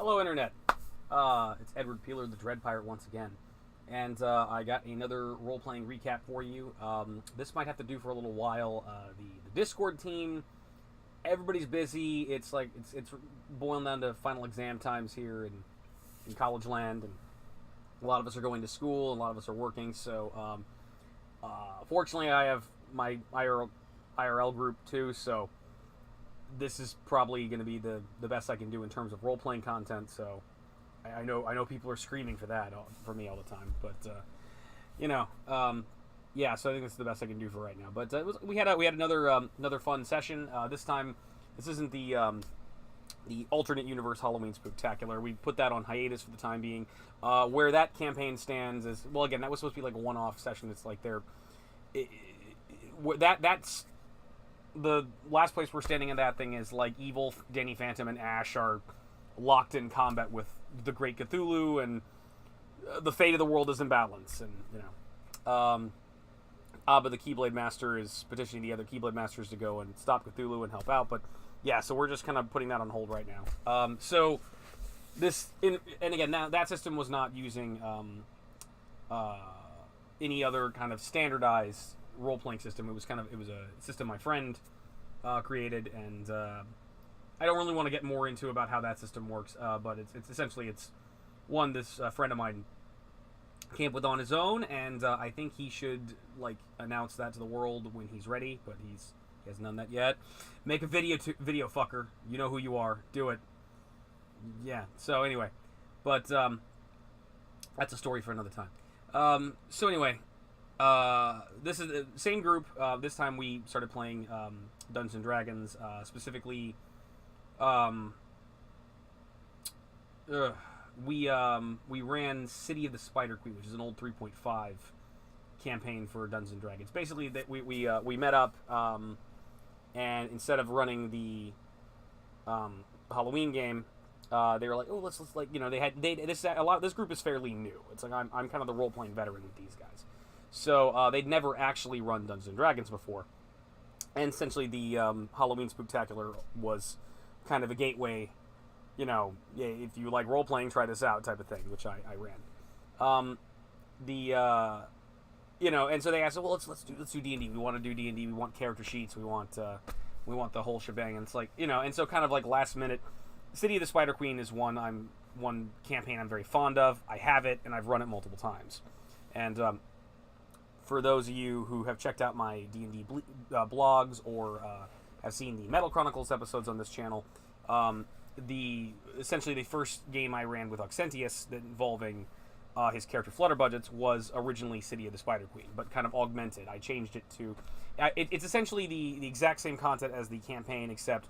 Hello, Internet. It's Edward Peeler, the Dread Pirate, once again. And I got another role-playing recap for you. This might have to do for a little while. The Discord team, everybody's busy. It's boiling down to final exam times here in college land. And a lot of us are going to school, and a lot of us are working. So, fortunately, I have my IRL group, too, so this is probably going to be the best I can do in terms of role-playing content, so I know people are screaming for that for me all the time, but yeah, so I think this is the best I can do for right now. But we had another fun session. This time, this isn't the alternate universe Halloween Spooktacular. We put that on hiatus for the time being. Where that campaign stands is, well, again, that was supposed to be like a one-off session. It's like that's the last place we're standing in that thing is like Evil, Danny Phantom, and Ash are locked in combat with the Great Cthulhu, and the fate of the world is in balance. And Abba, the Keyblade Master, is petitioning the other Keyblade Masters to go and stop Cthulhu and help out. But yeah, so we're just kind of putting that on hold right now. So and again, now that system was not using any other kind of standardized role-playing system. It was a system my friend created, and I don't really want to get more into about how that system works, but it's essentially one this friend of mine came up with on his own, and I think he should announce that to the world when he's ready, but he hasn't done that yet. Make a video fucker. You know who you are. Do it. Yeah. So anyway, but that's a story for another time. So anyway. This is the same group. This time we started playing Dungeons & Dragons, specifically we ran City of the Spider Queen, which is an old 3.5 campaign for Dungeons & Dragons. Basically, that we met up, and instead of running the Halloween game, they were like, oh, let's this group is fairly new. It's like I'm kind of the role-playing veteran with these guys. So they'd never actually run Dungeons & Dragons before. And essentially the Halloween Spooktacular was kind of a gateway, if you like role-playing, try this out type of thing, which I ran. And so they asked, well, let's do D&D. We want to do D&D. We want character sheets. We want the whole shebang. And it's like, and so kind of like last minute, City of the Spider Queen is one campaign I'm very fond of. I have it, and I've run it multiple times. And for those of you who have checked out my D&D blogs or have seen the Metal Chronicles episodes on this channel, essentially the first game I ran with Auxentius involving his character Flutterbudgets was originally City of the Spider Queen, but kind of augmented. I changed it to... it's essentially the exact same content as the campaign, except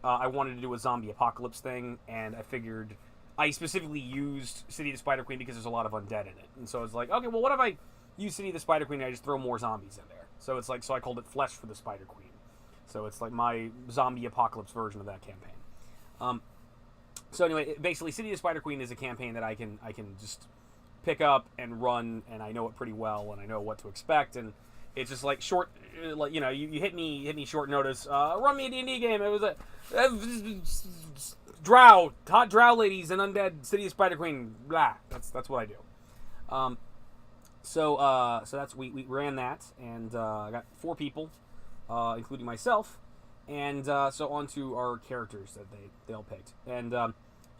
I wanted to do a zombie apocalypse thing, and I figured... I specifically used City of the Spider Queen because there's a lot of undead in it. And so I was like, okay, well, what if I use City of the Spider Queen and I just throw more zombies in there? So it's like, so I called it Flesh for the Spider Queen. So it's like my zombie apocalypse version of that campaign. So anyway, basically, City of the Spider Queen is a campaign that I can just pick up and run, and I know it pretty well, and I know what to expect, and it's just like short, you hit me short notice, run me a D&D game. It was a Drow, hot Drow ladies and undead City of Spider Queen, blah. That's what I do. So that's we ran that, and I got 4 people, including myself, and so on to our characters that they all picked. And you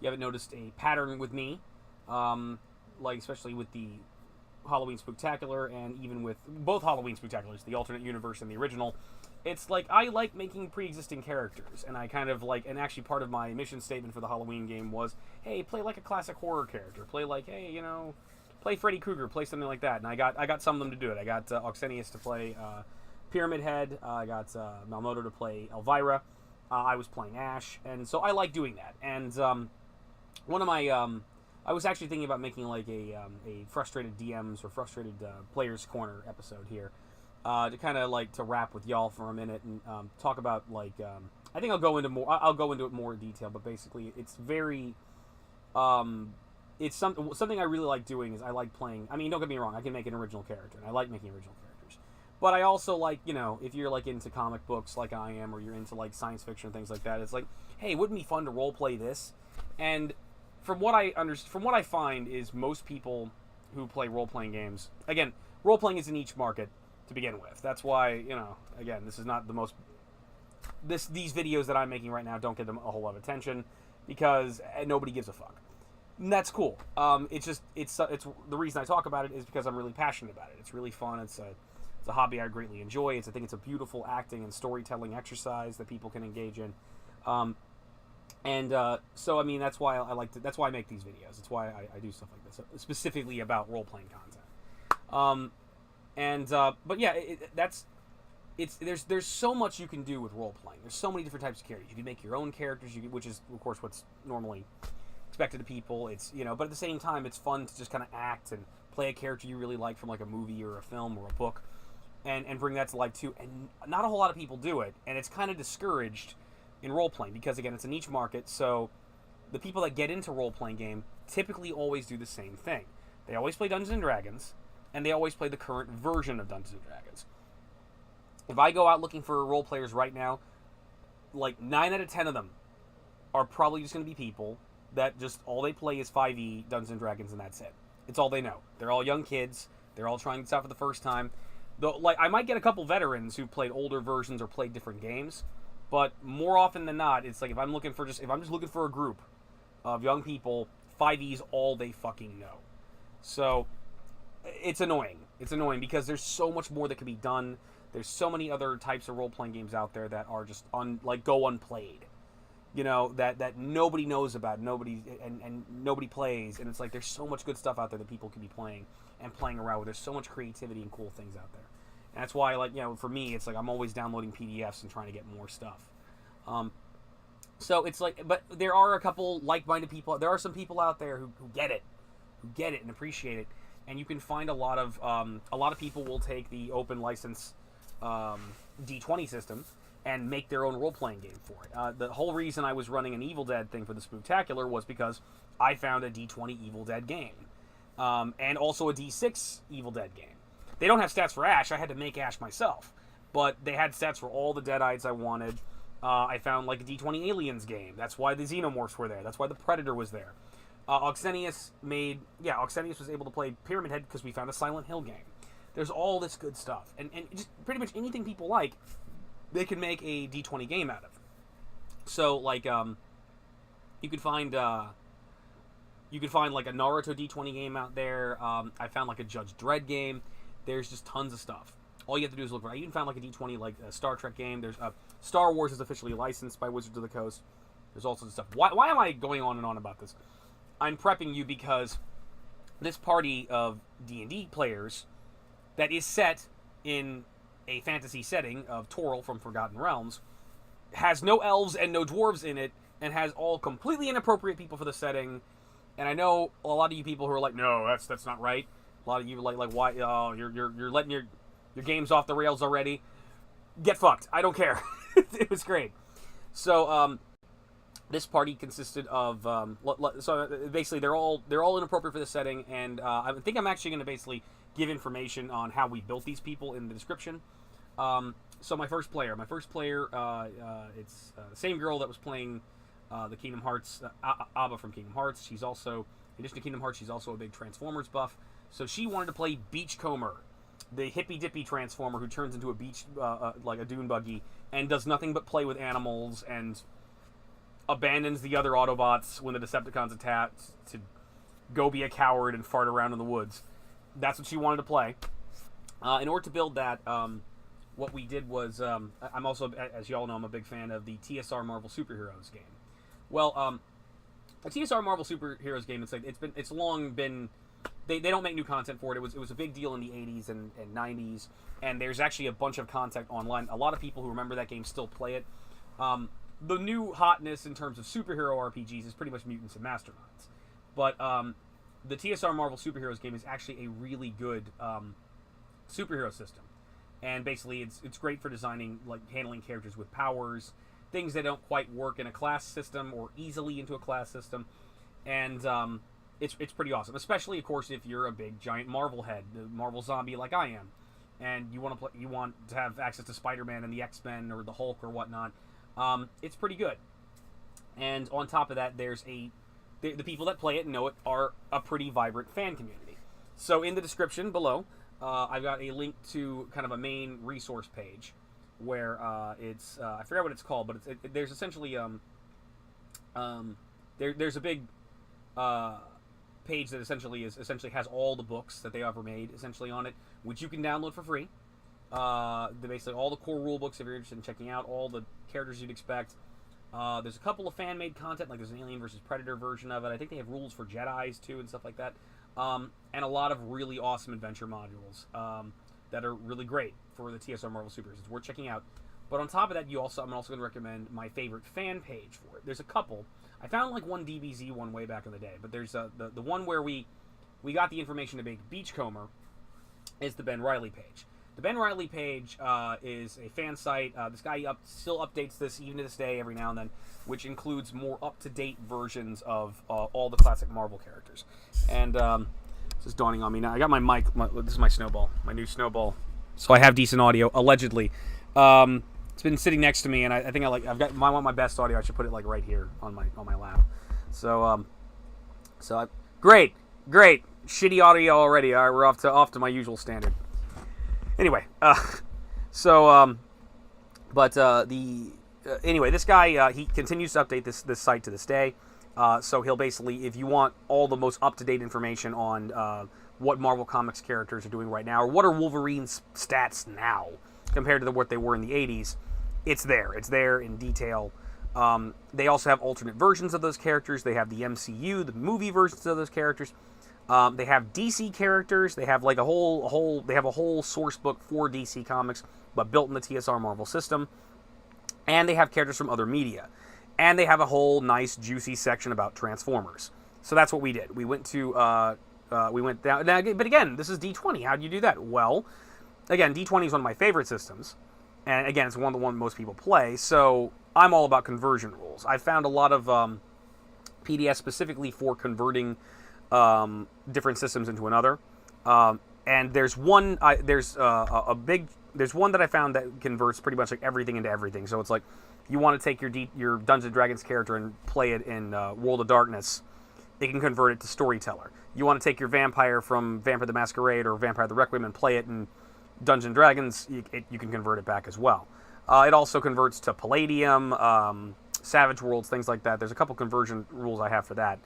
haven't noticed a pattern with me, especially with the Halloween Spooktacular, and even with both Halloween Spooktaculars, the alternate universe and the original. It's like I like making pre-existing characters, and I kind of and actually part of my mission statement for the Halloween game was, hey, play like a classic horror character. Play like, hey, play Freddy Krueger, play something like that. And I got some of them to do it. I got Auxentius to play Pyramid Head. I got Malmoto to play Elvira. I was playing Ash, and so I like doing that. And one of my I was actually thinking about making like a frustrated DMs or frustrated players corner episode here. To kind of to wrap with y'all for a minute and talk about I think I'll go into it more in detail, but basically it's very it's something I really like doing is I like playing. I mean, don't get me wrong, I can make an original character, and I like making original characters. But I also like, if you're into comic books like I am, or you're into science fiction and things like that, it's like, hey, wouldn't it be fun to role play this? And from what I find is most people who play role-playing games, again, role-playing is a niche market to begin with. That's why, again, this is not the most... These videos that I'm making right now don't get them a whole lot of attention because nobody gives a fuck. And that's cool. It's the reason I talk about it is because I'm really passionate about it. It's really fun. It's a hobby I greatly enjoy. I think it's a beautiful acting and storytelling exercise that people can engage in. So I mean, that's why that's why I make these videos. That's why I do stuff like this, specifically about role-playing content. But yeah, there's so much you can do with role-playing. There's so many different types of characters. You can make your own characters, which is of course what's normally expected of people. But at the same time, it's fun to just kind of act and play a character you really like from like a movie or a film or a book, and bring that to life too. And not a whole lot of people do it, and it's kind of discouraged in role-playing because, again, it's a niche market. So the people that get into role-playing game typically always do the same thing. They always play Dungeons & Dragons, and they always play the current version of Dungeons & Dragons. If I go out looking for role players right now, like 9 out of 10 of them are probably just going to be people that just all they play is 5e, Dungeons & Dragons, and that's it. It's all they know. They're all young kids. They're all trying this out for the first time. Though, like, I might get a couple veterans who played older versions or played different games, but more often than not, it's like if I'm just looking for a group of young people, 5e's all they fucking know. So it's annoying. It's annoying because there's so much more that can be done. There's so many other types of role-playing games out there that are just go unplayed. That nobody knows about, nobody plays, and it's like there's so much good stuff out there that people can be playing and playing around with. There's so much creativity and cool things out there. And that's why, for me, it's like I'm always downloading PDFs and trying to get more stuff. So it's like, but there are a couple like-minded people. There are some people out there who get it and appreciate it. And you can find a lot of people will take the open license D20 system and make their own role-playing game for it. The whole reason I was running an Evil Dead thing for the Spooktacular was because I found a D20 Evil Dead game. And also a D6 Evil Dead game. They don't have stats for Ash. I had to make Ash myself. But they had stats for all the Deadites I wanted. I found like a D20 Aliens game. That's why the Xenomorphs were there. That's why the Predator was there. Oxenius was able to play Pyramid Head because we found a Silent Hill game. There's all this good stuff. And just pretty much anything people like, they can make a D20 game out of. So, like, you could find like a Naruto D20 game out there. I found like a Judge Dredd game. There's just tons of stuff. All you have to do is look for. I even found like a D20 like a Star Trek game. There's Star Wars is officially licensed by Wizards of the Coast. There's all sorts of stuff. Why am I going on and on about this? I'm prepping you because this party of D&D players that is set in a fantasy setting of Toril from Forgotten Realms has no elves and no dwarves in it, and has all completely inappropriate people for the setting. And I know a lot of you people who are like, no, that's not right. A lot of you like why? Oh, you're letting your game's off the rails already. Get fucked. I don't care. It was great. So this party consisted of so basically they're all inappropriate for the setting, and I think I'm actually going to basically give information on how we built these people in the description. So my first player, it's the same girl that was playing the Kingdom Hearts, Abba from Kingdom Hearts. She's also, in addition to Kingdom Hearts, she's also a big Transformers buff. So she wanted to play Beachcomber, the hippy-dippy Transformer who turns into a beach, like a dune buggy, and does nothing but play with animals and abandons the other Autobots when the Decepticons attack to go be a coward and fart around in the woods. That's what she wanted to play. In order to build that, what we did was, I'm also, as you all know, I'm a big fan of the TSR Marvel Superheroes game. Well, the TSR Marvel Superheroes game, it's long been, they don't make new content for it. It was a big deal in the 80s and 90s, and there's actually a bunch of content online. A lot of people who remember that game still play it. The new hotness in terms of superhero RPGs is pretty much Mutants and Masterminds. But the TSR Marvel Superheroes game is actually a really good superhero system. And basically, it's great for designing, like, handling characters with powers, things that don't quite work in a class system or easily into a class system. And it's pretty awesome, especially, of course, if you're a big giant Marvel head, the Marvel zombie like I am, and you want to have access to Spider-Man and the X-Men or the Hulk or whatnot. It's pretty good. And on top of that, there's a the people that play it and know it are a pretty vibrant fan community. So in the description below, I've got a link to kind of a main resource page where it's I forgot what it's called, but there's essentially there's a big page that essentially has all the books that they ever made essentially on it, which you can download for free. Basically all the core rule books if you're interested in checking out all the characters you'd expect. There's a couple of fan-made content, like there's an Alien vs. Predator version of it. I think they have rules for Jedis too and stuff like that. And a lot of really awesome adventure modules that are really great for the TSR Marvel Supers. It's worth checking out. But on top of that, I'm also going to recommend my favorite fan page for it. There's a couple. I found like one DBZ one way back in the day, but there's the one where we got the information to make Beachcomber is the Ben Reilly page. The Ben Reilly page is a fan site. This guy still updates this even to this day every now and then, which includes more up-to-date versions of all the classic Marvel characters. And this is dawning on me now. I got my mic. This is my Snowball, my new Snowball. So I have decent audio, allegedly. It's been sitting next to me, and I think I want my best audio. I should put it like right here on my lap. So great, shitty audio already. All right, we're off to my usual standard. Anyway, anyway, this guy he continues to update this site to this day. So he'll basically, if you want all the most up-to-date information on what Marvel Comics characters are doing right now, or what are Wolverine's stats now compared to what they were in the 80s, it's there. It's there in detail. They also have alternate versions of those characters. They have the MCU, the movie versions of those characters. They have DC characters. They have like a whole source book for DC Comics, but built in the TSR Marvel system. And they have characters from other media. And they have a whole nice, juicy section about Transformers. So that's what we did. We went down. Now, but again, this is D20. How do you do that? Well, again, D20 is one of my favorite systems. And again, it's one most people play. So I'm all about conversion rules. I found a lot of PDS specifically for converting different systems into another. And there's one that I found that converts pretty much like everything into everything. So it's like you want to take your Dungeons & Dragons character and play it in World of Darkness, it can convert it to Storyteller. You want to take your vampire from Vampire the Masquerade or Vampire the Requiem and play it in Dungeons & Dragons, you can convert it back as well. It also converts to Palladium, Savage Worlds, things like that. There's a couple conversion rules I have for that.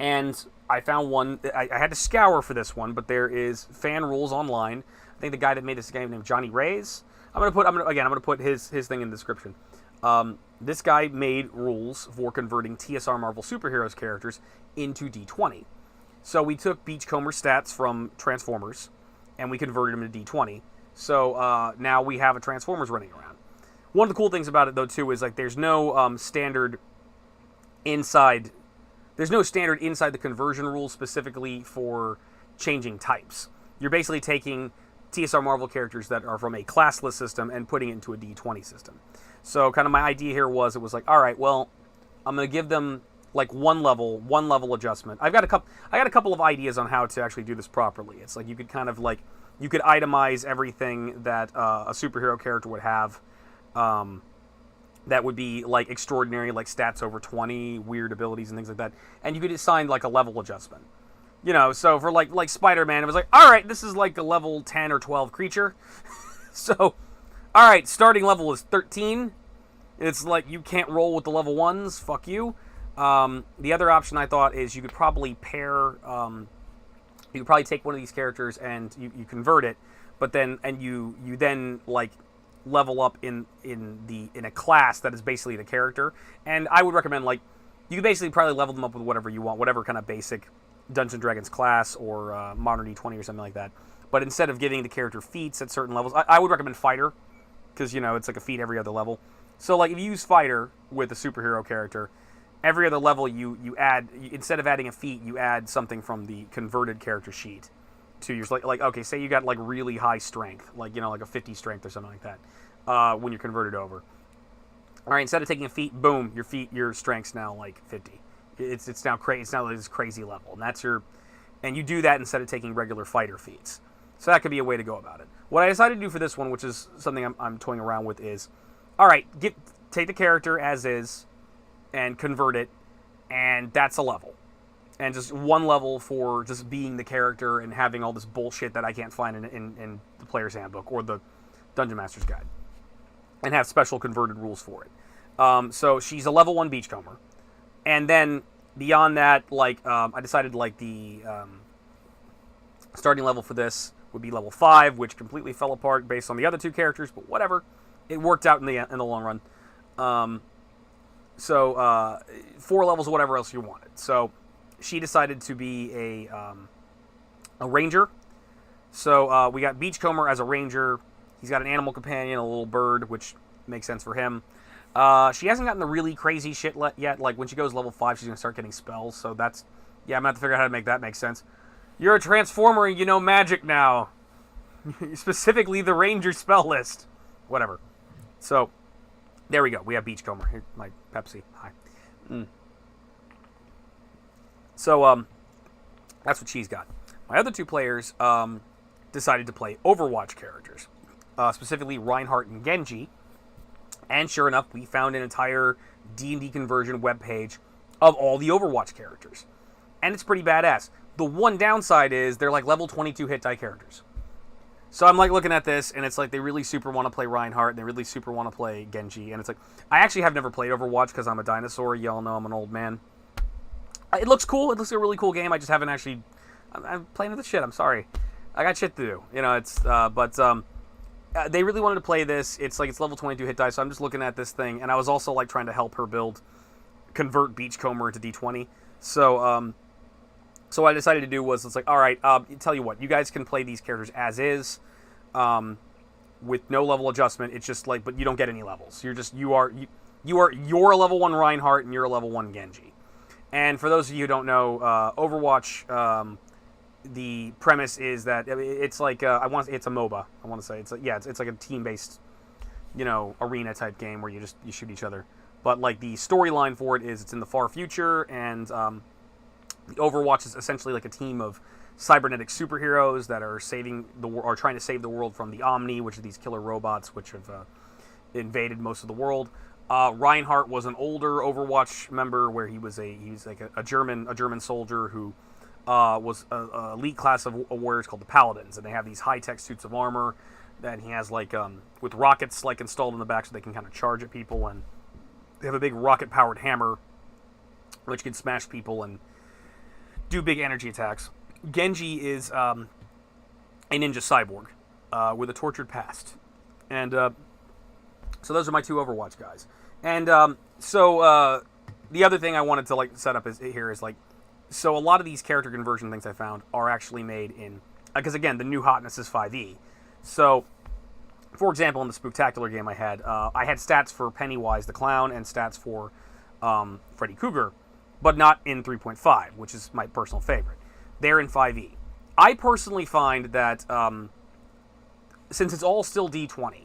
And I found one. I had to scour for this one, but there is fan rules online. I think the guy that made this game named John Reyst. I'm gonna put his thing in the description. This guy made rules for converting TSR Marvel superheroes characters into D20. So we took Beachcomber stats from Transformers, and we converted them to D20. So now we have a Transformers running around. One of the cool things about it, though, too, is like there's no standard inside. There's no standard inside the conversion rules specifically for changing types. You're basically taking TSR Marvel characters that are from a classless system and putting it into a D20 system. So kind of my idea here was, it was like, all right, well, I'm going to give them like one level adjustment. I got a couple of ideas on how to actually do this properly. It's like you could kind of like, you could itemize everything that a superhero character would have. That would be like extraordinary, like stats over 20, weird abilities and things like that. And you could assign like a level adjustment. You know, so for like Spider-Man, it was like, all right, this is like a level 10 or 12 creature. So, all right, starting level is 13. It's like you can't roll with the level 1s. Fuck you. The other option I thought is you could probably pair. You could probably take one of these characters and you convert it, but then you then like level up in a class that is basically the character. And I would recommend like you could basically probably level them up with whatever you want, whatever kind of basic Dungeons & Dragons class or modern D20 or something like that. But instead of giving the character feats at certain levels, I would recommend fighter, because you know it's like a feat every other level. So like if you use fighter with a superhero character, every other level you add, instead of adding a feat, you add something from the converted character sheet to your, like okay, say you got like really high strength, like you know like a 50 strength or something like that, when you're converted over. All right, instead of taking a feat, boom, your strength's now like 50. It's now crazy. It's now this crazy level, and that's your, and you do that instead of taking regular fighter feats. So that could be a way to go about it. What I decided to do for this one, which is something I'm toying around with, is, all right, take the character as is, and convert it, and that's a level. And just one level for just being the character and having all this bullshit that I can't find in the player's handbook or the Dungeon Master's Guide. And have special converted rules for it. So she's a level 1 Beachcomber. And then beyond that, like, I decided like the starting level for this would be level 5, which completely fell apart based on the other two characters, but whatever. It worked out in the long run. So 4 levels of whatever else you wanted. So she decided to be a ranger. So we got Beachcomber as a ranger. He's got an animal companion, a little bird, which makes sense for him. She hasn't gotten the really crazy shit yet. Like, when she goes level 5, she's going to start getting spells. So that's... Yeah, I'm going to have to figure out how to make that make sense. You're a Transformer and you know magic now. Specifically the Ranger spell list. Whatever. So, there we go. We have Beachcomber. Here's my Pepsi. Hi. So, that's what she's got. My other two players decided to play Overwatch characters. Specifically Reinhart and Genji. And sure enough, we found an entire D&D conversion webpage of all the Overwatch characters. And it's pretty badass. The one downside is they're like level 22 hit die characters. So I'm like looking at this, and it's like they really super want to play Reinhardt, and they really super want to play Genji. And it's like, I actually have never played Overwatch because I'm a dinosaur. Y'all know I'm an old man. It looks cool. It looks like a really cool game. I just haven't actually... I'm playing with the shit. I'm sorry. I got shit to do. You know, it's... they really wanted to play this. It's like it's level 22 hit die, so I'm just looking at this thing, and I was also like trying to help her convert Beachcomber into D20. So so what I decided to do was, it's like, all right, tell you what, you guys can play these characters as is, with no level adjustment. It's just like, but you don't get any levels. You're a level 1 Reinhardt and you're a level 1 Genji. And for those of you who don't know, Overwatch. The premise is that it's like it's a MOBA. I want to say it's like a team-based, arena type game where you shoot each other. But like the storyline for it is it's in the far future, and the Overwatch is essentially like a team of cybernetic superheroes that are trying to save the world from the Omni, which are these killer robots which have invaded most of the world. Reinhardt was an older Overwatch member where he was like a German soldier who was an elite class of warriors called the Paladins, and they have these high-tech suits of armor that he has like with rockets like installed in the back so they can kind of charge at people, and they have a big rocket-powered hammer which can smash people and do big energy attacks. Genji is a ninja cyborg with a tortured past, and so those are my two Overwatch guys. And so the other thing I wanted to like set up here is like, so a lot of these character conversion things I found are actually made in, because again, the new hotness is 5e. So, for example, in the Spooktacular game I had stats for Pennywise the Clown and stats for Freddy Krueger, but not in 3.5, which is my personal favorite. They're in 5e. I personally find that, since it's all still D20,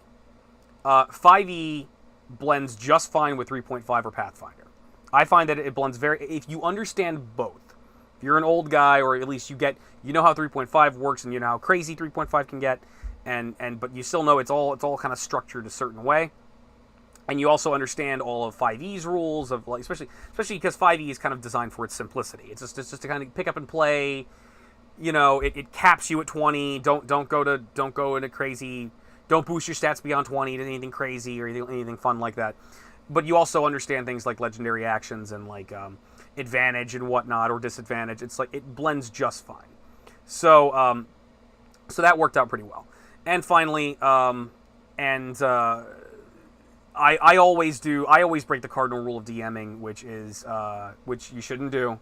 5e blends just fine with 3.5 or Pathfinder. I find that it blends if you understand both. If you're an old guy, or at least you know how 3.5 works, and you know how crazy 3.5 can get, but you still know it's all kind of structured a certain way, and you also understand all of 5e's rules of like, especially because 5e is kind of designed for its simplicity. It's just to kind of pick up and play. It caps you at 20. Don't go into crazy. Don't boost your stats beyond 20 to anything crazy or anything fun like that. But you also understand things like legendary actions and like advantage and whatnot, or disadvantage. It's like it blends just fine. So so that worked out pretty well. And finally, I always break the cardinal rule of DMing, which is which you shouldn't do.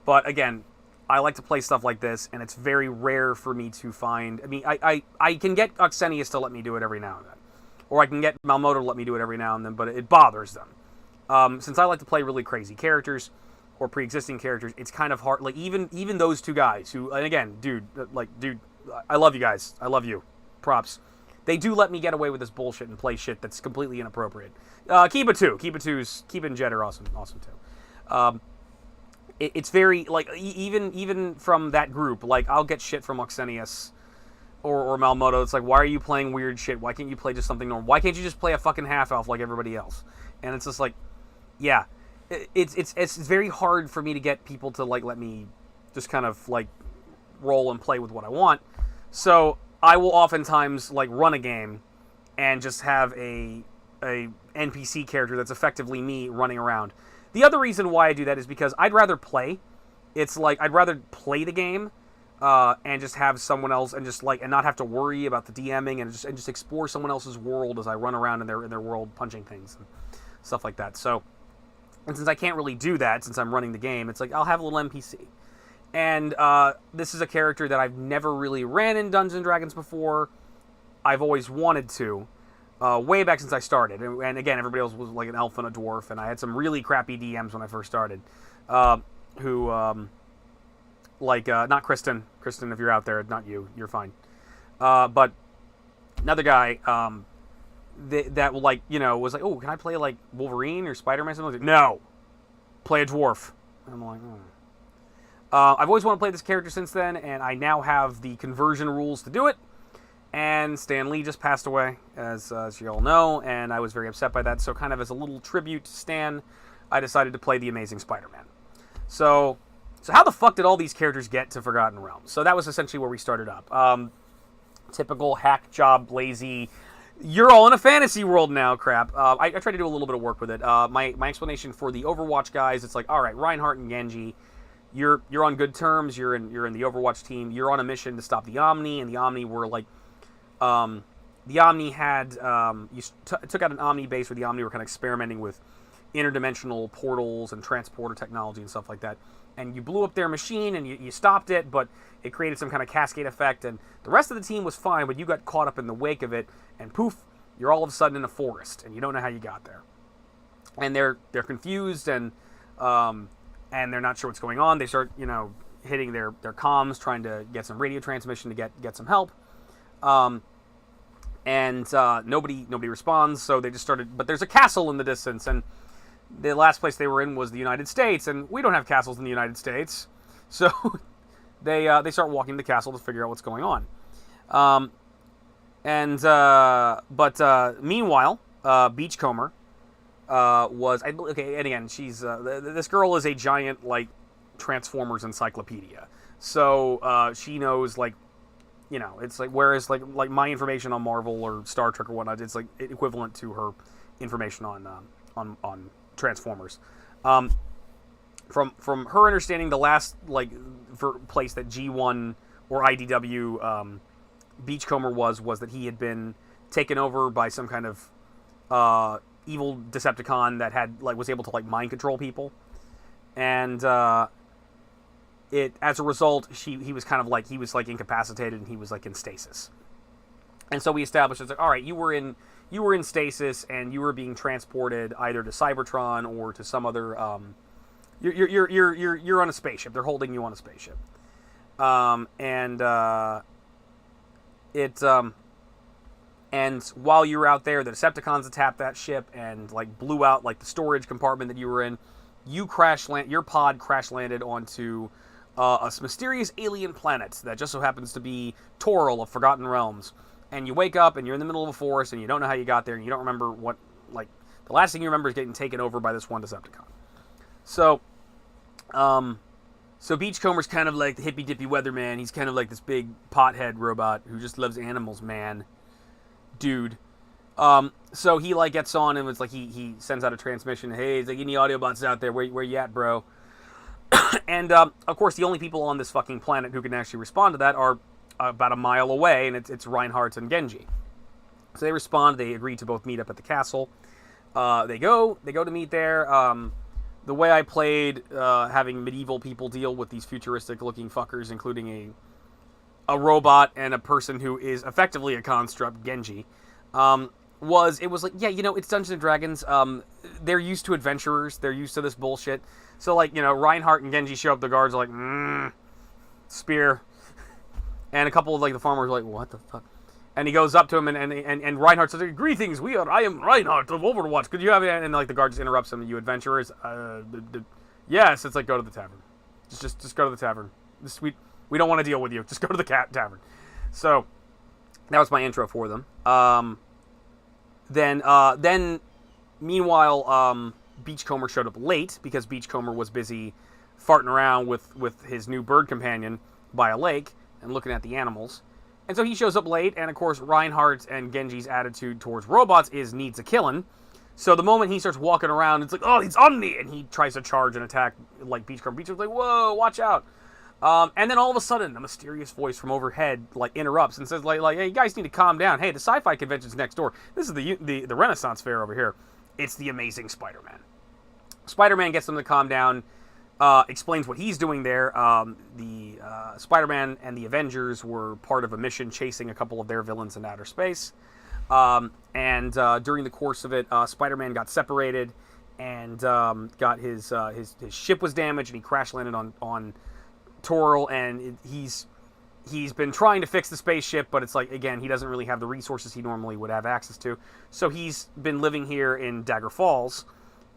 But again, I like to play stuff like this, and it's very rare for me to find. I mean, I can get Oxenius to let me do it every now and then. Or I can get Malmoto to let me do it every now and then, but it bothers them. Since I like to play really crazy characters, or pre-existing characters, it's kind of hard. Like, even those two guys, who, and again, dude, I love you guys. I love you. Props. They do let me get away with this bullshit and play shit that's completely inappropriate. Kiba too. Kiba and Jet are awesome too. It's very, like, even from that group, like, I'll get shit from Oxenius or Malmoto. It's like, why are you playing weird shit? Why can't you play just something normal? Why can't you just play a fucking half-elf like everybody else? And it's just like, yeah. it's very hard for me to get people to like let me just kind of like roll and play with what I want. So I will oftentimes like run a game and just have a NPC character that's effectively me running around. The other reason why I do that is because I'd rather play. It's like I'd rather play the game and just have someone else and just like and not have to worry about the DMing and just explore someone else's world as I run around in their world punching things and stuff like that. So, and since I can't really do that since I'm running the game, it's like I'll have a little NPC. And this is a character that I've never really ran in Dungeons & Dragons before. I've always wanted to, way back since I started. And again, everybody else was like an elf and a dwarf, and I had some really crappy DMs when I first started. Who, not Kristen. Kristen, if you're out there, not you. You're fine. But another guy that like, you know, was like, oh, can I play like Wolverine or Spider-Man or something? Like, no! Play a dwarf. And I'm like, I've always wanted to play this character since then, and I now have the conversion rules to do it. And Stan Lee just passed away, as you all know, and I was very upset by that. So kind of as a little tribute to Stan, I decided to play the Amazing Spider-Man. So how the fuck did all these characters get to Forgotten Realms? So that was essentially where we started up. Typical hack job, lazy, you're all in a fantasy world now crap. I tried to do a little bit of work with it. My explanation for the Overwatch guys, it's like, all right, Reinhart and Genji, you're on good terms. You're in the Overwatch team. You're on a mission to stop the Omni, and the Omni were like, the Omni had took out an Omni base where the Omni were kind of experimenting with interdimensional portals and transporter technology and stuff like that. And you blew up their machine and you stopped it, but it created some kind of cascade effect. And the rest of the team was fine, but you got caught up in the wake of it, and poof, you're all of a sudden in a forest, and you don't know how you got there. And they're confused and they're not sure what's going on. They start, you know, hitting their comms, trying to get some radio transmission to get some help. Nobody responds, so they just started. But there's a castle in the distance, and the last place they were in was the United States, and we don't have castles in the United States, so they start walking to the castle to figure out what's going on. Meanwhile, Beachcomber was okay. And again, she's this girl is a giant like Transformers encyclopedia, so she knows like. You know, it's like whereas like my information on Marvel or Star Trek or whatnot, it's like equivalent to her information on Transformers. From her understanding, the last like place that G1 or IDW Beachcomber was that he had been taken over by some kind of evil Decepticon that had like was able to like mind control people, and as a result, he was kind of like he was like incapacitated and he was like in stasis. And so we established it's like, all right, you were in stasis and you were being transported either to Cybertron or to some other you're on a spaceship. They're holding you on a spaceship. And while you were out there, the Decepticons attacked that ship and like blew out like the storage compartment that you were in. Your pod crash landed onto a mysterious alien planet that just so happens to be Toril of Forgotten Realms. And you wake up and you're in the middle of a forest and you don't know how you got there and you don't remember what, like, the last thing you remember is getting taken over by this one Decepticon. So Beachcomber's kind of like the hippy-dippy weatherman. He's kind of like this big pothead robot who just loves animals, man. Dude. So he like gets on and it's like he sends out a transmission. Hey, it's like any Audiobots out there? Where you at, bro? And of course, the only people on this fucking planet who can actually respond to that are about a mile away, and it's Reinhardt and Genji. So they respond. They agree to both meet up at the castle. They go to meet there. The way I played, having medieval people deal with these futuristic-looking fuckers, including a robot and a person who is effectively a construct, Genji, was like, yeah, you know, it's Dungeons & Dragons. They're used to adventurers. They're used to this bullshit. So, like, you know, Reinhardt and Genji show up. The guards are like, spear. And a couple of, like, the farmers are like, what the fuck? And he goes up to him, and Reinhardt says, greetings, I am Reinhardt of Overwatch. Could you have it? And, like, the guard just interrupts him. You adventurers? Yes. It's like, go to the tavern. Just go to the tavern. We don't want to deal with you. Just go to the tavern. So, that was my intro for them. Then, meanwhile, Beachcomber showed up late because Beachcomber was busy farting around with his new bird companion by a lake and looking at the animals. And so he shows up late, and of course Reinhart and Genji's attitude towards robots is needs a killing. So the moment he starts walking around, it's like, oh, he's on me, and he tries to charge and attack like Beachcomber. Beachcomber's like, whoa, watch out. And then all of a sudden, a mysterious voice from overhead like interrupts and says, like, hey, you guys need to calm down. Hey, the sci-fi convention's next door. This is the Renaissance Fair over here. It's the Amazing Spider-Man. Spider-Man gets them to calm down, explains what he's doing there. The Spider-Man and the Avengers were part of a mission chasing a couple of their villains in outer space. And during the course of it, Spider-Man got separated and got his ship was damaged, and he crash landed on Toral, and he's been trying to fix the spaceship, but it's like, again, he doesn't really have the resources he normally would have access to. So he's been living here in Dagger Falls,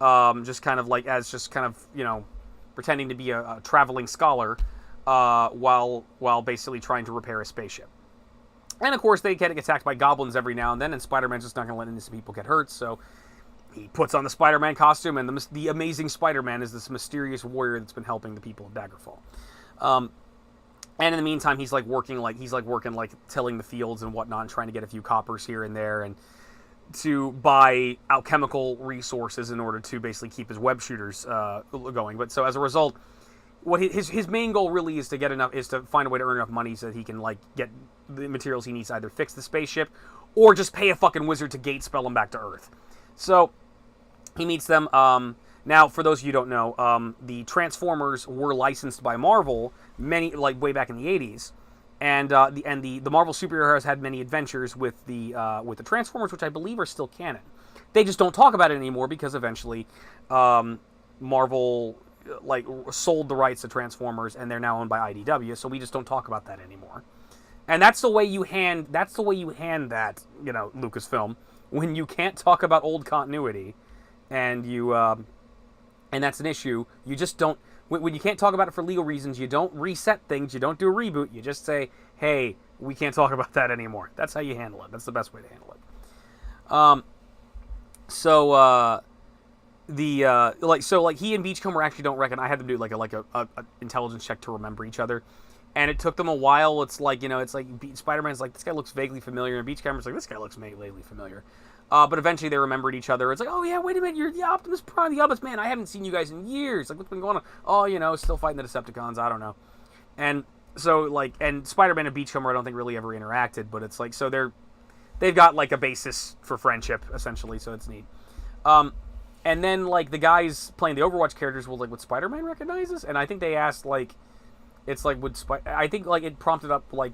just kind of pretending to be a traveling scholar, while basically trying to repair a spaceship. And of course, they get attacked by goblins every now and then, and Spider-Man's just not going to let innocent people get hurt, so he puts on the Spider-Man costume, and the Amazing Spider-Man is this mysterious warrior that's been helping the people of Daggerfall. And in the meantime, he's working tilling the fields and whatnot, and trying to get a few coppers here and there, and to buy alchemical resources in order to basically keep his web shooters going. But so as a result, what his main goal really is to find a way to earn enough money so that he can get the materials he needs to either fix the spaceship or just pay a fucking wizard to gate spell him back to Earth. So he meets them. Now, for those of you who don't know, the Transformers were licensed by Marvel way back in the 80s, and the Marvel superheroes had many adventures with the Transformers, which I believe are still canon. They just don't talk about it anymore because eventually Marvel sold the rights to Transformers, and they're now owned by IDW. So we just don't talk about that anymore. And that's the way you hand that Lucasfilm, when you can't talk about old continuity, and you and that's an issue. You just don't. When you can't talk about it for legal reasons, you don't reset things. You don't do a reboot. You just say, "Hey, we can't talk about that anymore." That's how you handle it. That's the best way to handle it. He and Beachcomber actually don't reckon. I had them do a intelligence check to remember each other, and it took them a while. It's like Spider-Man's like, this guy looks vaguely familiar, and Beachcomber's like, this guy looks vaguely familiar. But eventually they remembered each other. It's like, oh yeah, wait a minute, you're the Optimus Prime, the Optimus, man, I haven't seen you guys in years. Like, what's been going on? Oh, still fighting the Decepticons, I don't know. And so, and Spider-Man and Beachcomber I don't think really ever interacted, but it's like, so they've got a basis for friendship, essentially, so it's neat. And then, the guys playing the Overwatch characters will, would Spider-Man recognize us? And I think they asked, I think, it prompted up, I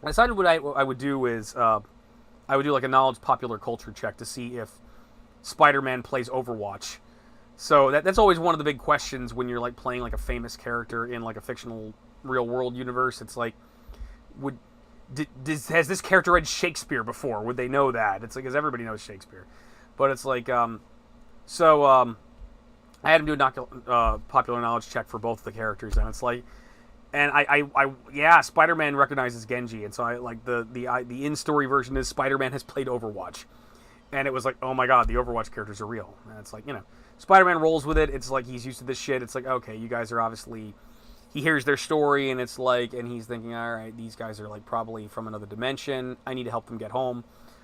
decided what I would do is, I would do a knowledge popular culture check to see if Spider-Man plays Overwatch. So that's always one of the big questions when you're playing a famous character in a fictional real world universe. It's has this character read Shakespeare before? Would they know that? It's because everybody knows Shakespeare. But it's I had him do a popular knowledge check for both of the characters, and it's and Spider-Man recognizes Genji, and so the in-story version is Spider-Man has played Overwatch, and it was oh my god, the Overwatch characters are real, and it's Spider-Man rolls with it. It's he's used to this shit. It's okay, you guys are obviously. He hears their story, and it's and he's thinking, all right, these guys are probably from another dimension. I need to help them get home.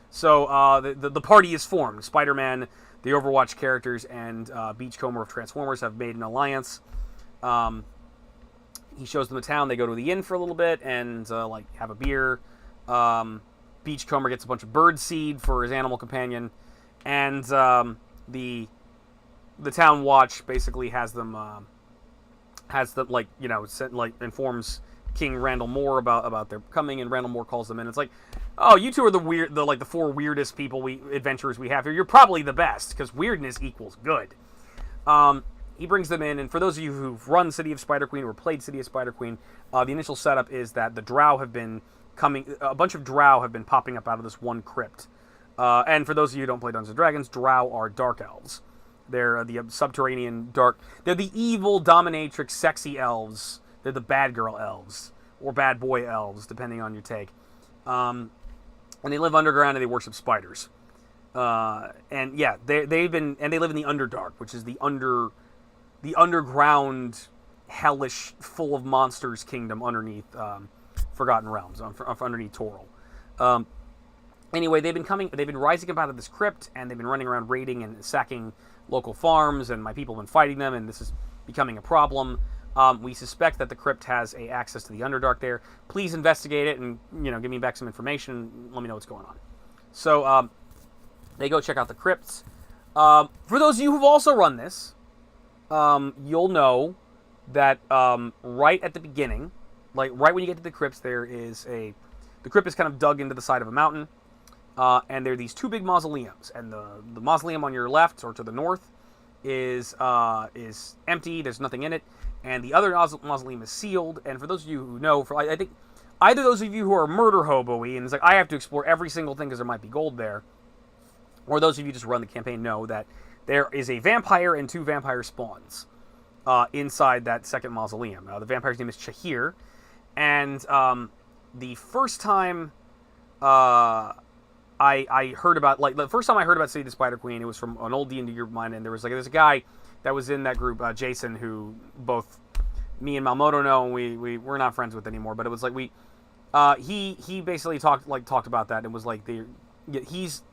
So the party is formed. Spider-Man, the Overwatch characters, and Beachcomber of Transformers have made an alliance. He shows them the town. They go to the inn for a little bit and have a beer. Beachcomber gets a bunch of bird seed for his animal companion, and the town watch basically has them informs King Randall Moore about their coming, and Randall Moore calls them in. It's oh, you two are the four weirdest adventurers we have here. You're probably the best because weirdness equals good. He brings them in, and for those of you who've run City of Spider Queen or played City of Spider Queen, the initial setup is that the Drow have been a bunch of Drow have been popping up out of this one crypt. And for those of you who don't play Dungeons & Dragons, Drow are dark elves. They're the subterranean dark. They're the evil dominatrix sexy elves. They're the bad girl elves or bad boy elves, depending on your take. And they live underground and they worship spiders. And yeah, they live in the Underdark, which is the underground, hellish, full of monsters kingdom underneath Forgotten Realms, underneath Toril. Anyway, they've been rising up out of this crypt, and they've been running around raiding and sacking local farms, and my people have been fighting them, and this is becoming a problem. We suspect that the crypt has access to the Underdark there. Please investigate it and, give me back some information. Let me know what's going on. So, they go check out the crypts. For those of you who've also run this, you'll know that right at the beginning, like right when you get to the crypts, the crypt is kind of dug into the side of a mountain. And there are these two big mausoleums, and the mausoleum on your left or to the north is empty. There's nothing in it, and the other mausoleum is sealed. And for those of you who know, I think either those of you who are murder hobo-y and it's like I have to explore every single thing because there might be gold there, or those of you who just run the campaign know that there is a vampire and two vampire spawns inside that second mausoleum. The vampire's name is Chahir, and the first time. I heard about, the first time I heard about City of the Spider Queen, it was from an old D&D group of mine, and there's a guy that was in that group, Jason, who both me and Malmoto know, and we're not friends with anymore, but it was like he basically talked about that, and was like, he's,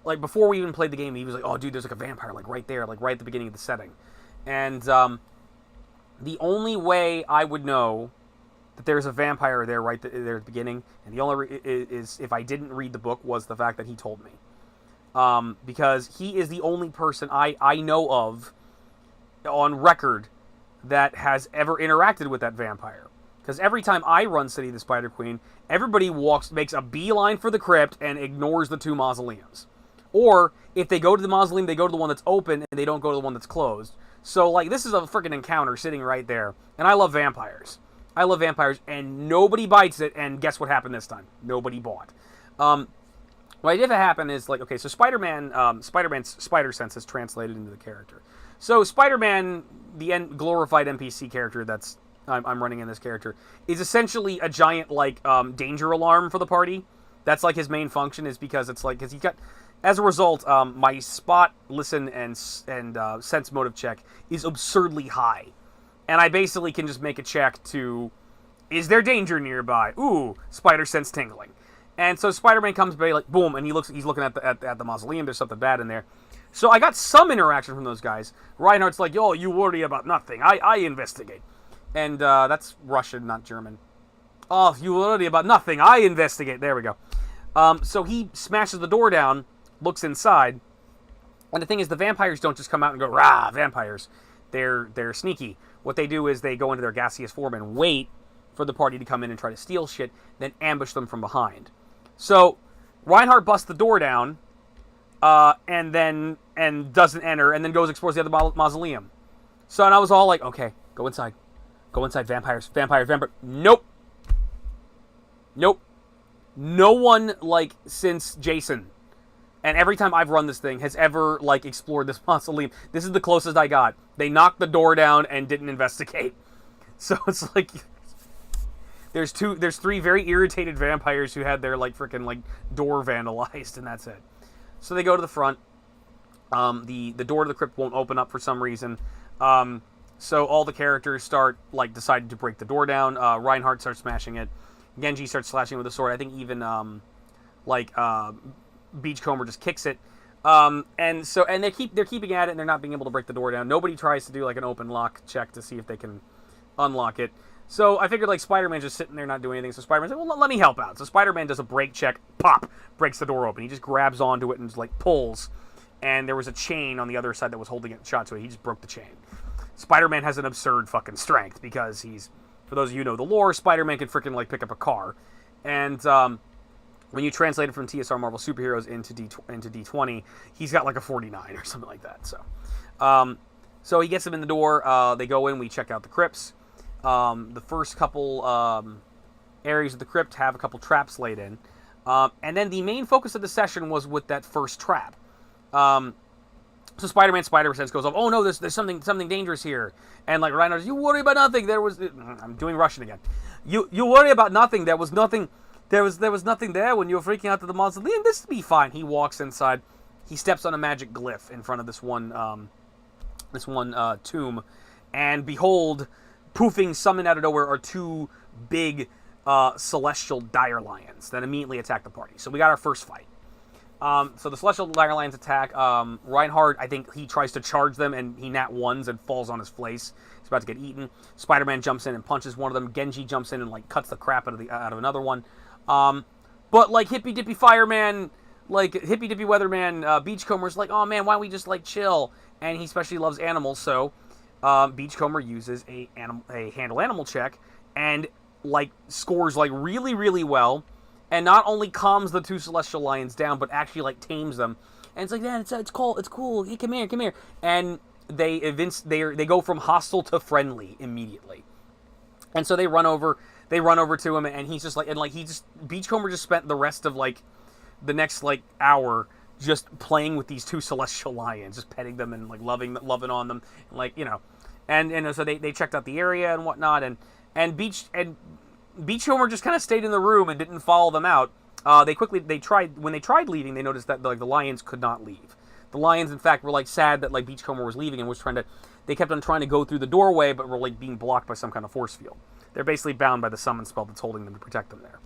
like, before we even played the game, he was like, oh, dude, there's, like, a vampire, like, right there, like, right at the beginning of the setting, and the only way I would know that there's a vampire there there at the beginning, and the only is if I didn't read the book, was the fact that he told me. Because he is the only person I know of on record that has ever interacted with that vampire. Because every time I run City of the Spider Queen, everybody makes a beeline for the crypt and ignores the two mausoleums. Or, if they go to the mausoleum, they go to the one that's open, and they don't go to the one that's closed. So, like, this is a freaking encounter sitting right there. And I love vampires. And nobody bites it, and guess what happened this time? Nobody bought. What did happen is, like, okay, so Spider-Man's spider sense is translated into the character. So Spider-Man, the glorified NPC character that's I'm running in this character, is essentially a giant, like, danger alarm for the party. That's, like, his main function, is because it's, like, because he's got, as a result, my spot, listen, and sense motive check is absurdly high. And I basically can just make a check to, is there danger nearby? Ooh, spider sense tingling. And so Spider-Man comes by, like, boom, and he's looking at the mausoleum. There's something bad in there. So I got some interaction from those guys. Reinhardt's like, yo, you worry about nothing. I investigate. And that's Russian, not German. Oh, you worry about nothing. I investigate. There we go. So he smashes the door down, looks inside. And the thing is, the vampires don't just come out and go, rah, vampires. They're sneaky. What they do is they go into their gaseous form and wait for the party to come in and try to steal shit, then ambush them from behind. So Reinhardt busts the door down, and doesn't enter, and then goes explores the other mausoleum. So and I was all like, okay, go inside, vampires, vampire. Nope. No one, like, since Jason, and every time I've run this thing, has ever, like, explored this mausoleum. This is the closest I got. They knocked the door down and didn't investigate. So it's like, there's three very irritated vampires who had their, like, freaking, like, door vandalized, and that's it. So they go to the front. The door to the crypt won't open up for some reason. So all the characters start, like, deciding to break the door down. Reinhardt starts smashing it. Genji starts slashing with a sword. I think even, Beachcomber just kicks it, and they're keeping at it, and they're not being able to break the door down. Nobody tries to do, like, an open lock check to see if they can unlock it. So I figured, like, Spider-Man's just sitting there not doing anything. So Spider-Man said, well, let me help out. So Spider-Man does a break check, pop, breaks the door open. He just grabs onto it and just, like, pulls. And there was a chain on the other side that was holding it shut, so he just broke the chain. Spider-Man has an absurd fucking strength because he's, for those of you who know the lore, Spider-Man can freaking, like, pick up a car. And when you translate it from TSR Marvel superheroes into D20, he's got, like, a 49 or something like that. So he gets them in the door. They go in. We check out the crypts. The first couple areas of the crypt have a couple traps laid in. And then the main focus of the session was with that first trap. So Spider-Man's spider sense goes off. Oh no, there's something dangerous here. And, like, Reinhart, you worry about nothing. I'm doing Russian again. You worry about nothing. There was nothing there when you were freaking out to the mausoleum. This will be fine. He walks inside. he steps on a magic glyph in front of this one tomb, and behold, poofing, summoned out of nowhere, are two big celestial dire lions that immediately attack the party. So we got our first fight. So the celestial dire lions attack. Reinhart, I think he tries to charge them, and he nat ones and falls on his face. He's about to get eaten. Spider-Man jumps in and punches one of them. Genji jumps in and like cuts the crap out of another one. But like hippy dippy fireman, like hippy dippy weatherman, Beachcomber's like, oh man, why don't we just like chill? And he especially loves animals, so Beachcomber uses a handle animal check and like scores like really, really well, and not only calms the two celestial lions down, but actually like tames them. And it's like, man, it's cool. Hey, come here. And they go from hostile to friendly immediately. And so they run over to him, and he's just like, Beachcomber just spent the rest of like the next like hour just playing with these two celestial lions, just petting them and like loving on them, and, like, you know, and so they checked out the area and whatnot, and Beachcomber just kind of stayed in the room and didn't follow them out. When they tried leaving, they noticed that like the lions could not leave. The lions, in fact, were like sad that like Beachcomber was leaving and they kept on trying to go through the doorway, but were like being blocked by some kind of force field. They're basically bound by the summon spell that's holding them to protect them there.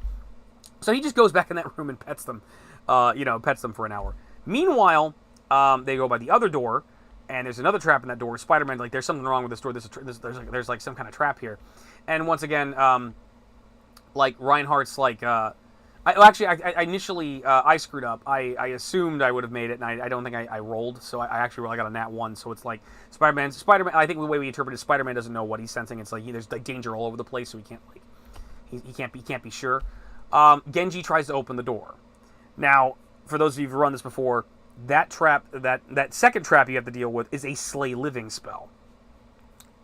So he just goes back in that room and pets them, pets them for an hour. Meanwhile, they go by the other door, and there's another trap in that door. Spider-Man, like, there's something wrong with this door. There's like some kind of trap here. And once again, like Reinhardt's like, I initially screwed up. I assumed I would have made it, and I don't think I rolled. So I got a nat 1. So it's like Spider-Man. I think the way we interpret it is Spider-Man doesn't know what he's sensing. It's like there's like danger all over the place, so he can't like he can't be sure. Genji tries to open the door. Now, for those of you who've run this before, that trap, that second trap you have to deal with is a slay living spell.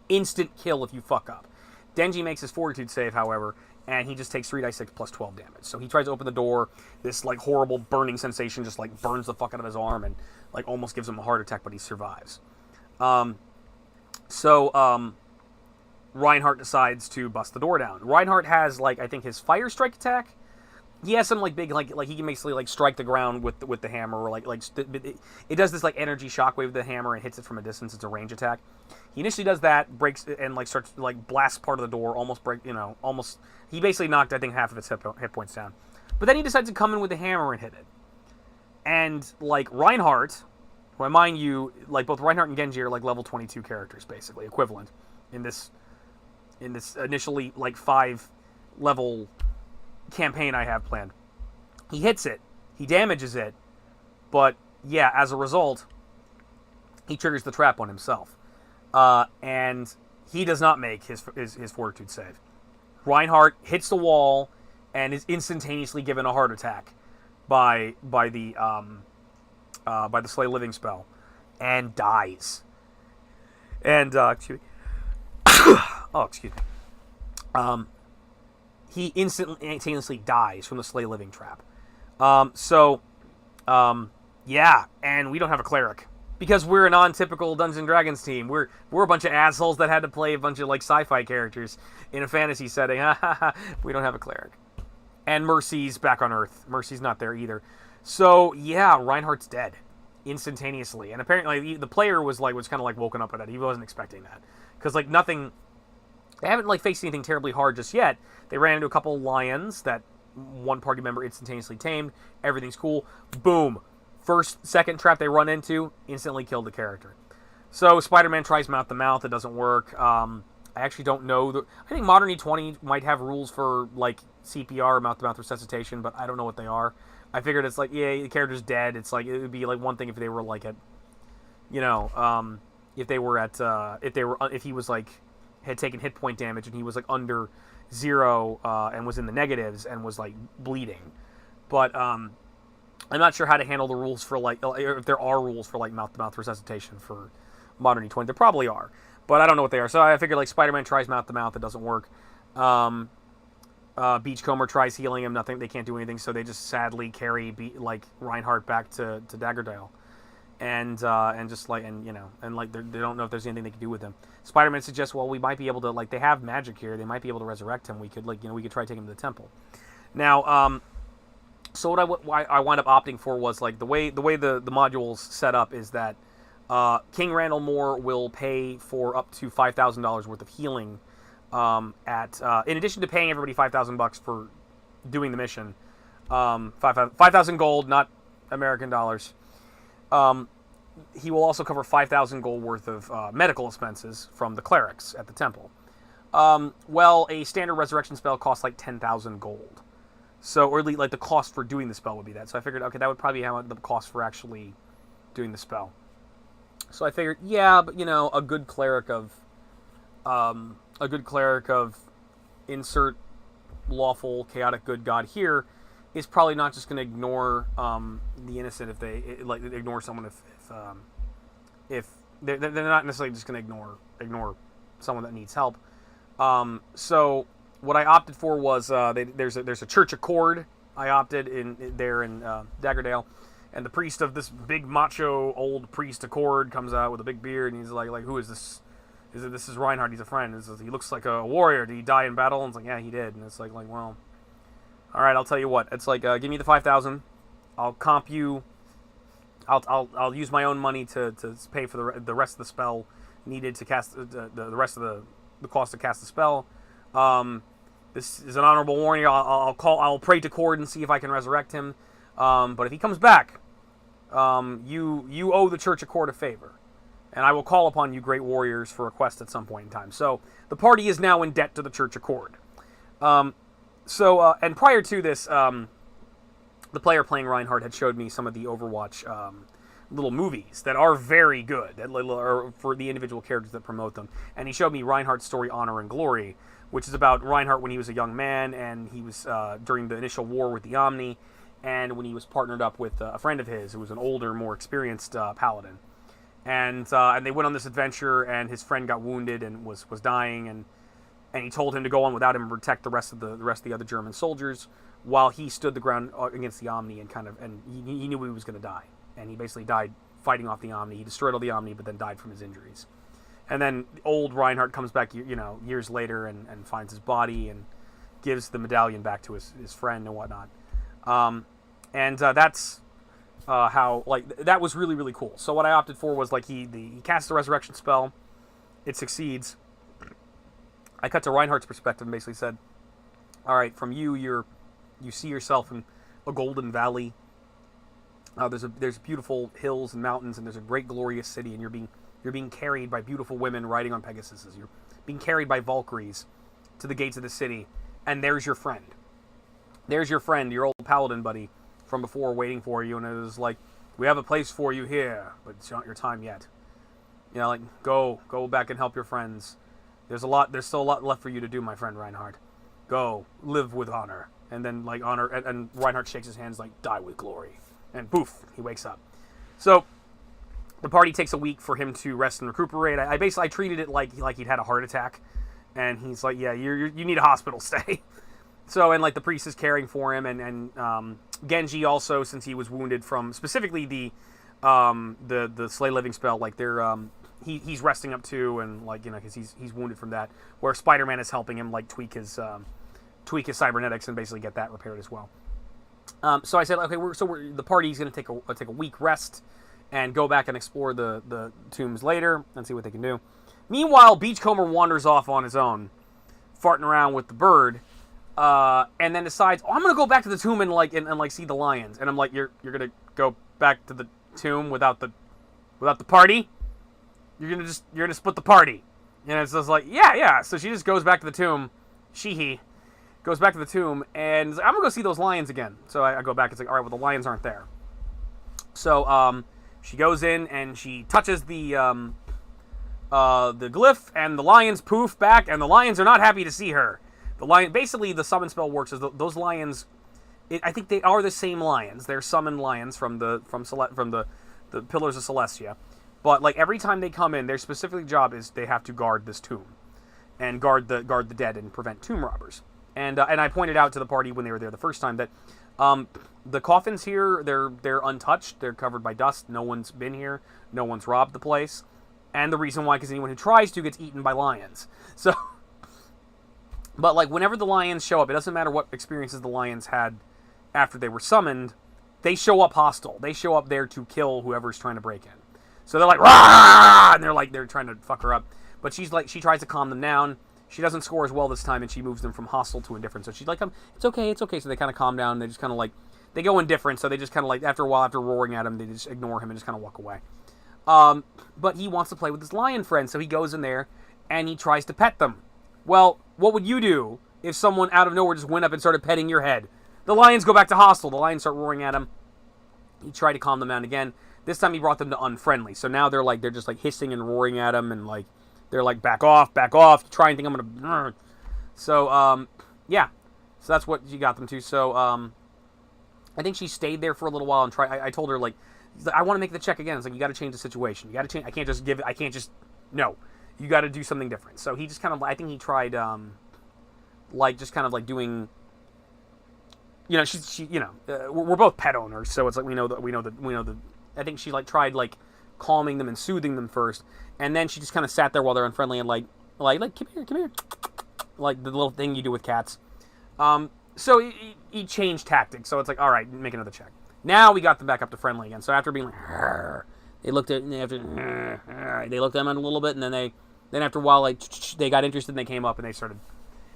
Instant kill if you fuck up. Genji makes his fortitude save, however, and he just takes 3d6 plus 12 damage. So he tries to open the door. This like horrible burning sensation just like burns the fuck out of his arm and like almost gives him a heart attack, but he survives. Reinhart decides to bust the door down. Reinhart has like, I think, his fire strike attack. He has some like big like he can basically like strike the ground with the hammer, or it does this like energy shockwave with the hammer and hits it from a distance. It's a range attack. He initially does that, breaks it, and like starts to like blast part of the door, almost. He basically knocked, I think, half of its hit points down. But then he decides to come in with the hammer and hit it. And like Reinhart, who I mind you, like both Reinhart and Genji are like level 22 characters, basically equivalent in this initially like 5 level campaign I have planned. He hits it, he damages it, but yeah, as a result, he triggers the trap on himself, and he does not make his fortitude save. Reinhart hits the wall and is instantaneously given a heart attack by the slay living spell, and dies. And excuse me. He instantaneously dies from the slay living trap. Yeah, and we don't have a cleric because we're a non-typical Dungeons and Dragons team. We're a bunch of assholes that had to play a bunch of like sci-fi characters in a fantasy setting. We don't have a cleric. And Mercy's back on Earth. Mercy's not there either. So yeah, Reinhardt's dead instantaneously. And apparently the player was kind of like woken up by that. He wasn't expecting that because like nothing. They haven't like faced anything terribly hard just yet. They ran into a couple of lions that one party member instantaneously tamed. Everything's cool. Boom. Second trap they run into, instantly killed the character. So Spider-Man tries mouth to mouth. It doesn't work. I actually don't know. I think Modern E20 might have rules for like CPR, mouth to mouth resuscitation, but I don't know what they are. I figured it's like, yeah, the character's dead. It's like it would be like one thing if they were like at, if he was like had taken hit point damage and he was like under 0 and was in the negatives and was like bleeding. But I'm not sure how to handle the rules for like if there are rules for like mouth to mouth resuscitation for Modern E20. There probably are, but I don't know what they are. So I figured like Spider-Man tries mouth to mouth, it doesn't work. Beachcomber tries healing him, nothing. They can't do anything, so they just sadly carry Reinhart back to Daggerdale. And they don't know if there's anything they can do with him. Spider-Man suggests, well, we might be able to, like, they have magic here. They might be able to resurrect him. We could try taking him to the temple. Now, So why I wound up opting for was like the way the module's set up is that King Randall Moore will pay for up to $5,000 worth of healing. In addition to paying everybody $5,000 for doing the mission, 5,000 gold, not American dollars. He will also cover 5,000 gold worth of medical expenses from the clerics at the temple. Well, a standard resurrection spell costs like 10,000 gold. So, or at least, like, the cost for doing the spell would be that. So I figured, okay, that would probably be how much the cost for actually doing the spell. So I figured, yeah, but, a good cleric of insert lawful chaotic good god here is probably not just going to ignore the innocent if they ignore someone if they're not necessarily just going to ignore someone that needs help. So what I opted for was there's a church accord. I opted in Daggerdale, and the priest of this big macho old priest accord comes out with a big beard, and he's like who is this? This is Reinhart. He's a friend. He looks like a warrior. Did he die in battle? And it's like, yeah, he did. And it's like well, all right, I'll tell you what. It's like give me the 5,000. I'll comp you. I'll use my own money to pay for the rest of the spell needed to cast the rest of the cost to cast the spell. This is an honorable warning. I'll pray to Cord and see if I can resurrect him. But if he comes back, you owe the Church of Cord a favor, and I will call upon you, great warriors, for a quest at some point in time. So the party is now in debt to the Church of Cord. And prior to this, the player playing Reinhart had showed me some of the Overwatch little movies that are very good, for the individual characters that promote them. And he showed me Reinhart's story, Honor and Glory, which is about Reinhart when he was a young man, and he was during the initial war with the Omni, and when he was partnered up with a friend of his who was an older, more experienced paladin. And they went on this adventure, and his friend got wounded and was dying, and he told him to go on without him and protect the rest of the other German soldiers, while he stood the ground against the Omni and he knew he was going to die, and he basically died fighting off the Omni. He destroyed all the Omni, but then died from his injuries. And then old Reinhart comes back, years later and finds his body and gives the medallion back to his friend and whatnot. That's how, that was really, really cool. So what I opted for was, he casts the resurrection spell. It succeeds. I cut to Reinhardt's perspective and basically said, all right, from you see yourself in a golden valley. There's beautiful hills and mountains, and there's a great glorious city, and you're being carried by beautiful women riding on Pegasuses. You're being carried by Valkyries to the gates of the city, and there's your friend. There's your friend, your old paladin buddy from before, waiting for you, and it was like, we have a place for you here, but it's not your time yet. Go back and help your friends. There's still a lot left for you to do, my friend Reinhart. Go, live with honor. And then, honor, and Reinhart shakes his hands die with glory. And poof, he wakes up. So the party takes a week for him to rest and recuperate. I treated it like he'd had a heart attack, and he's like, yeah, you need a hospital stay. So, and the priest is caring for him, and Genji also, since he was wounded from specifically the Slay Living spell, he's resting up too, and because he's wounded from that. Where Spider-Man is helping him tweak his cybernetics and basically get that repaired as well. So I said, okay, the party's going to take a week rest and go back and explore the tombs later and see what they can do. Meanwhile, Beachcomber wanders off on his own, farting around with the bird, and then decides, I'm going to go back to the tomb and see the lions. And I'm like, you're going to go back to the tomb without the party? You're going to split the party. And it's just yeah. So she just goes back to the tomb. He goes back to the tomb, and I'm going to go see those lions again. So I go back, it's all right, well, the lions aren't there. So she goes in, and she touches the glyph, and the lions poof back, and the lions are not happy to see her. Basically, the summon spell works as those lions, I think they are the same lions. They're summoned lions from the Pillars of Celestia. But, every time they come in, their specific job is they have to guard this tomb. And guard the dead and prevent tomb robbers. And I pointed out to the party when they were there the first time that the coffins here, they're untouched. They're covered by dust. No one's been here. No one's robbed the place. And the reason why, because anyone who tries to gets eaten by lions. So, but whenever the lions show up, it doesn't matter what experiences the lions had after they were summoned, they show up hostile. They show up there to kill whoever's trying to break in. So they're like, rah! And they're trying to fuck her up. But she tries to calm them down. She doesn't score as well this time, and she moves them from hostile to indifferent. So she's like, it's okay. So they kind of calm down. They just kind of like, they go indifferent. So they just kind of like, after a while, after roaring at him, they just ignore him and just kind of walk away. But he wants to play with his lion friend, so he goes in there and he tries to pet them. Well, what would you do if someone out of nowhere just went up and started petting your head? The lions go back to hostile. The lions start roaring at him. He tried to calm them down again. This time he brought them to unfriendly. So now they're just like hissing and roaring at him, and like they're like, back off. You try and think I'm gonna. So yeah. So that's what you got them to. So I think she stayed there for a little while and I told her like, I want to make the check again. It's like, you got to change the situation. You got to change. I can't just no. You got to do something different. So he just kind of, I think he tried like just kind of like doing. You know, she you know, we're both pet owners, so it's like we know that. I think she like tried like calming them and soothing them first, and then she just kind of sat there while they're unfriendly and like come here, like the little thing you do with cats. So he changed tactics. So it's like, all right, make another check. Now we got them back up to friendly again. So after being like, they looked at them a little bit, and then after a while, like they got interested and they came up and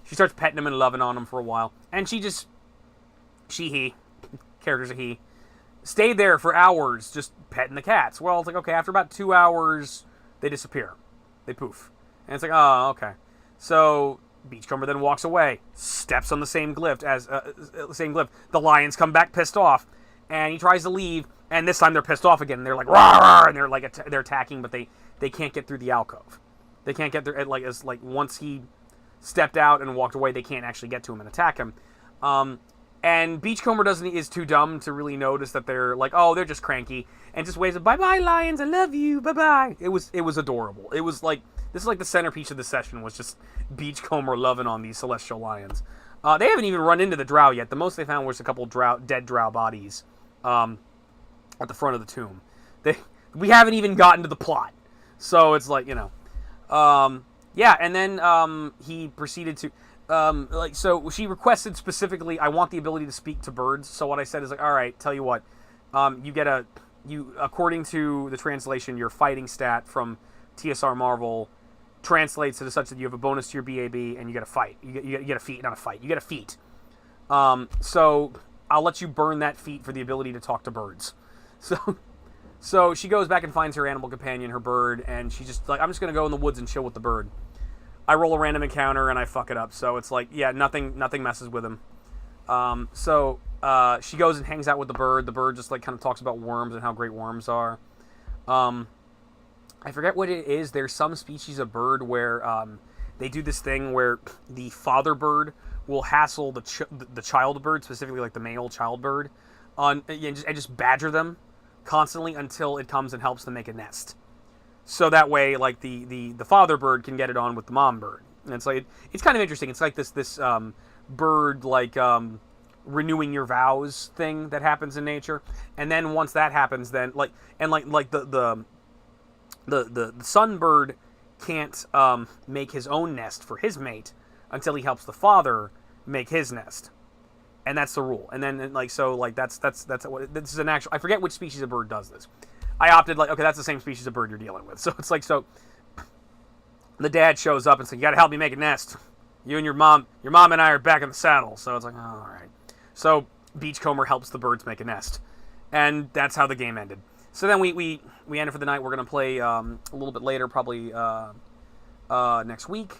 she starts petting them and loving on them for a while, and he character's a he, stayed there for hours just petting the cats. Well, it's like, okay, after about 2 hours, they disappear. They poof. And it's like, oh, okay. So Beachcomber then walks away, steps on the same glyph The lions come back pissed off, and he tries to leave, and this time they're pissed off again. And they're like, rah, and they're like, they're attacking, but they can't get through the alcove. They can't get there, like, as like once he stepped out and walked away, they can't actually get to him and attack him. And Beachcomber is too dumb to really notice that they're like, oh, they're just cranky, and just waves a bye-bye, lions, I love you, bye-bye. It was adorable. It was like, this is like the centerpiece of the session was just Beachcomber loving on these celestial lions. They haven't even run into the Drow yet. The most they found was a couple dead Drow bodies at the front of the tomb. We haven't even gotten to the plot. So it's like, you know. Yeah, and then he proceeded to... so she requested specifically, I want the ability to speak to birds. So what I said is like, all right, tell you what, according to the translation, your fighting stat from TSR Marvel translates to such that you have a bonus to your BAB and you get a fight. You get a feat, not a fight. You get a feat. So I'll let you burn that feat for the ability to talk to birds. So she goes back and finds her animal companion, her bird, and she's just like, I'm just gonna go in the woods and chill with the bird. I roll a random encounter and I fuck it up. So it's like, yeah, nothing messes with him. So she goes and hangs out with the bird. The bird just like kind of talks about worms and how great worms are. I forget what it is. There's some species of bird where they do this thing where the father bird will hassle the child bird, specifically like the male child bird, and just badger them constantly until it comes and helps them make a nest. So that way, like the father bird can get it on with the mom bird, and it's like it's kind of interesting. It's like this bird like renewing your vows thing that happens in nature, and then once that happens, then like the sunbird can't make his own nest for his mate until he helps the father make his nest, and that's the rule. And then like so like that's what this is an actual. I forget which species of bird does this. I opted like, okay, that's the same species of bird you're dealing with. So it's like, so the dad shows up and says, you got to help me make a nest. You and your mom and I are back in the saddle. So it's like, oh, all right. So Beachcomber helps the birds make a nest, and that's how the game ended. So then we ended for the night. We're gonna play a little bit later, probably next week,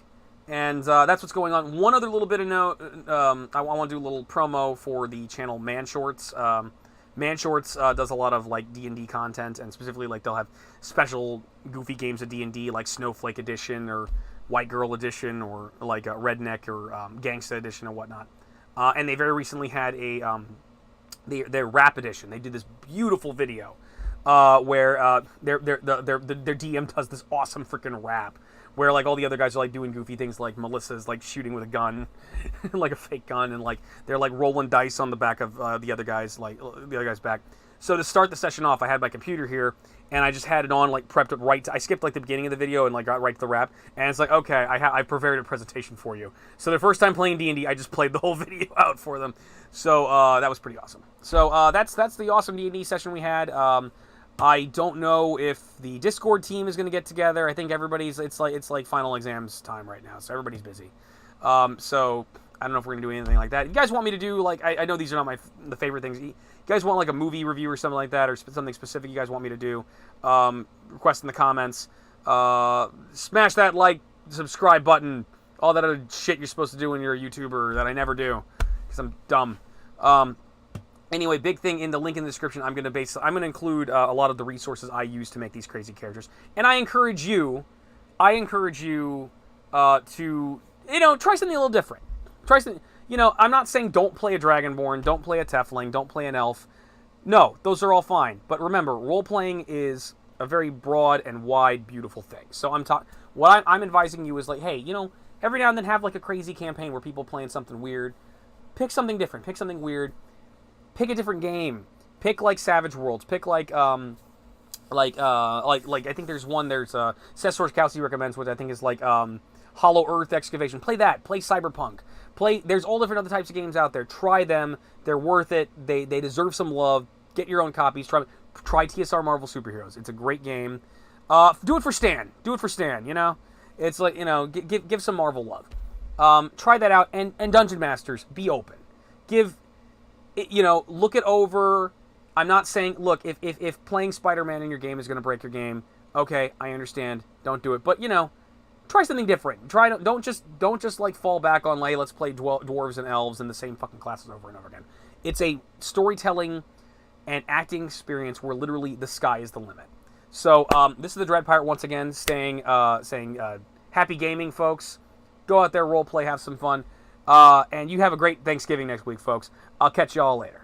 and that's what's going on. One other little bit of note, I want to do a little promo for the channel Mann Shorts. Mann Shorts does a lot of like D&D content, and specifically like they'll have special goofy games of D&D like Snowflake Edition or White Girl Edition or like Redneck or Gangsta Edition or whatnot. And they very recently had their rap edition. They did this beautiful video where their DM does this awesome freaking rap where like all the other guys are like doing goofy things, like Melissa's like shooting with a gun, like a fake gun, and like they're like rolling dice on the back of the other guy's back. So to start the session off, I had my computer here, and I just had it on, like, prepped up right. I skipped, like, the beginning of the video and, like, got right to the wrap. And it's like, okay, I prepared a presentation for you. So the first time playing D&D, I just played the whole video out for them. So that was pretty awesome. So that's the awesome D&D session we had. I don't know if the Discord team is going to get together. I think everybody's, it's like final exams time right now, so everybody's busy. So I don't know if we're going to do anything like that. You guys want me to do, like, I know these are not the favorite things. You guys want, like, a movie review or something like that, or something specific you guys want me to do, request in the comments. Smash that like, subscribe button, all that other shit you're supposed to do when you're a YouTuber that I never do, because I'm dumb. Anyway, big thing in the link in the description, I'm going to include a lot of the resources I use to make these crazy characters. And I encourage you to, try something a little different. Try something, I'm not saying don't play a Dragonborn, don't play a Tiefling, don't play an Elf. No, those are all fine. But remember, role-playing is a very broad and wide, beautiful thing. So what I'm advising you is, like, hey, every now and then have, like, a crazy campaign where people playing something weird. Pick something different. Pick something weird. Pick a different game. Pick, like, Savage Worlds. Pick, like I think there's one, Seth Sorskowski recommends, which I think is, like, Hollow Earth Excavation. Play that. Play Cyberpunk. There's all different other types of games out there. Try them. They're worth it. They deserve some love. Get your own copies. Try TSR Marvel Superheroes. It's a great game. Do it for Stan. It's like, give some Marvel love. Try that out. And Dungeon Masters, be open. Look it over. I'm not saying, look, if playing Spider-Man in your game is going to break your game, okay, I understand. Don't do it. But, try something different. Don't just like fall back on, like, let's play dwarves and elves in the same fucking classes over and over again. It's a storytelling and acting experience where literally the sky is the limit. So this is the Dread Pirate once again saying happy gaming, folks. Go out there, role play, have some fun, and you have a great Thanksgiving next week, folks. I'll catch y'all later.